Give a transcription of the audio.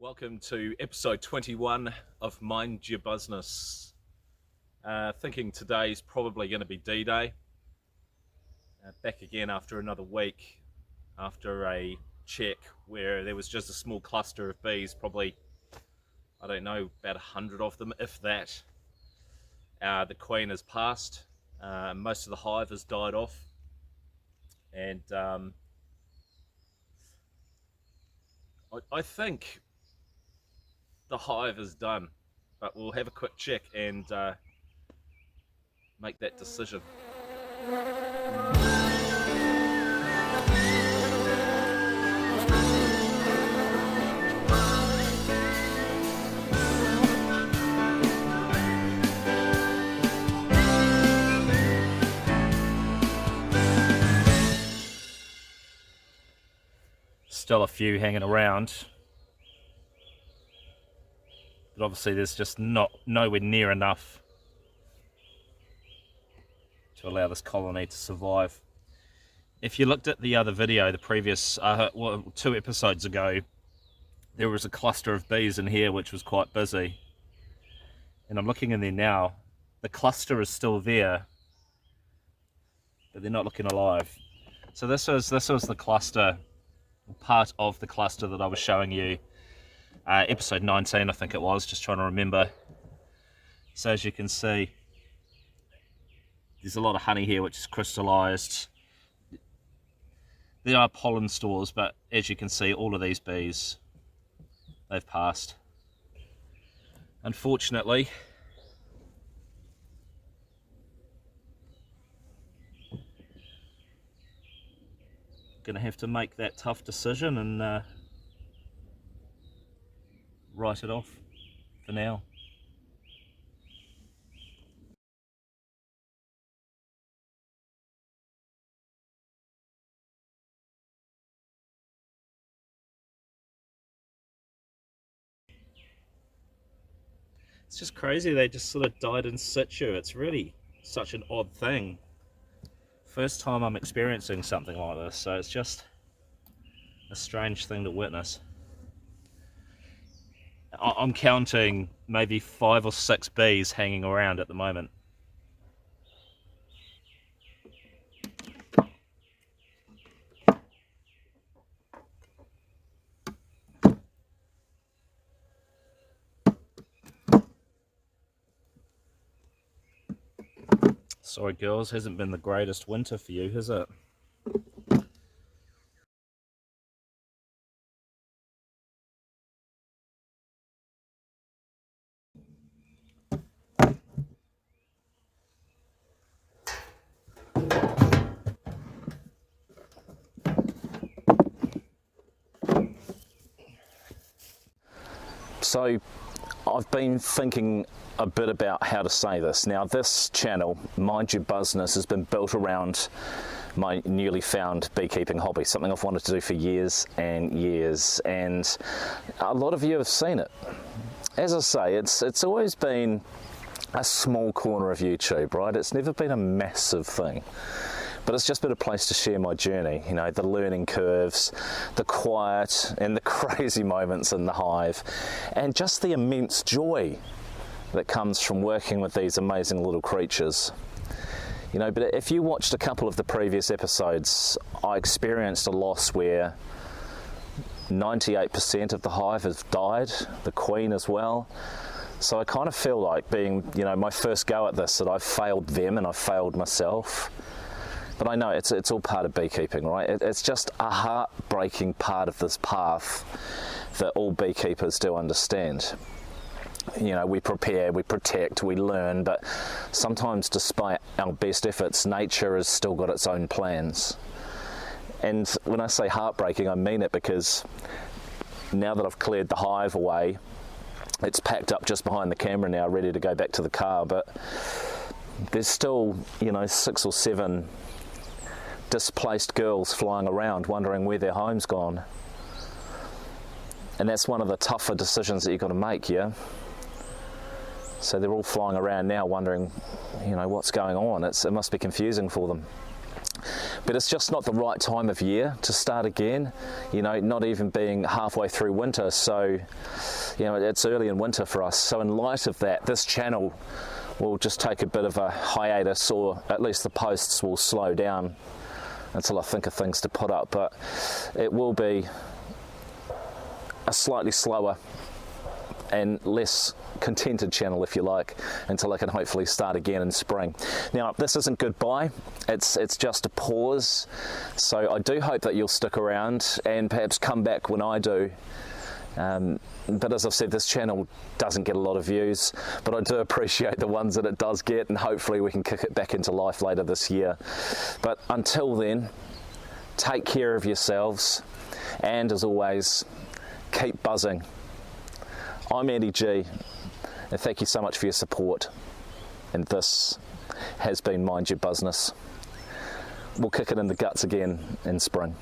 Welcome to episode 21 of Mind Your Buzzness. Thinking today's probably going to be D-Day. Back again after another week, after a check where there was just a small cluster of bees, probably, I don't know, about 100 of them, if that. The queen has passed, most of the hive has died off, and I think the hive is done, but we'll have a quick check and make that decision. Still a few hanging around, but obviously there's just nowhere near enough to allow this colony to survive. If you looked at the other video, the previous 2 episodes ago, there was a cluster of bees in here which was quite busy, and I'm looking in there now. The cluster is still there, but they're not looking alive. So this was the cluster, part of the cluster that I was showing you, episode 19 I think it was, just trying to remember. So as you can see, there's a lot of honey here which is crystallized. There are pollen stores, but as you can see, all of these bees, they've passed. Unfortunately, gonna have to make that tough decision and write it off for now. It's just crazy, they just sort of died in situ. It's really such an odd thing. First time I'm experiencing something like this, so it's just a strange thing to witness. I'm counting maybe 5 or 6 bees hanging around at the moment. Sorry girls, hasn't been the greatest winter for you, has it? So I've been thinking a bit about how to say this. Now this channel, Mind Your Buzzness, has been built around my newly found beekeeping hobby, something I've wanted to do for years and years, and a lot of you have seen it. As I say, it's always been a small corner of YouTube, right? It's never been a massive thing. But it's just been a place to share my journey, you know, the learning curves, the quiet and the crazy moments in the hive, and just the immense joy that comes from working with these amazing little creatures. You know, but if you watched a couple of the previous episodes, I experienced a loss where 98% of the hive has died, the queen as well. So I kind of feel like being, you know, my first go at this, that I've failed them and I've failed myself. But I know it's all part of beekeeping, right? It's just a heartbreaking part of this path that all beekeepers do understand. You know, we prepare, we protect, we learn, but sometimes despite our best efforts, nature has still got its own plans. And when I say heartbreaking, I mean it, because now that I've cleared the hive away, it's packed up just behind the camera now, ready to go back to the car, but there's still, you know, 6 or 7 displaced girls flying around wondering where their home's gone. And that's one of the tougher decisions that you've got to make, yeah? So they're all flying around now wondering, you know, what's going on. It must be confusing for them. but it's just not the right time of year to start again, you know, not even being halfway through winter. So, you know, it's early in winter for us. So in light of that, this channel will just take a bit of a hiatus, or at least the posts will slow down until I think of things to put up. But it will be a slightly slower and less contented channel, if you like, until I can hopefully start again in spring. Now, this isn't goodbye, it's just a pause, so I do hope that you'll stick around and perhaps come back when I do. But as I've said, this channel doesn't get a lot of views, but I do appreciate the ones that it does get, and hopefully we can kick it back into life later this year. But until then, take care of yourselves, and as always, keep buzzing. I'm Andy G, and thank you so much for your support, and this has been Mind Your Buzzness. We'll kick it in the guts again in spring.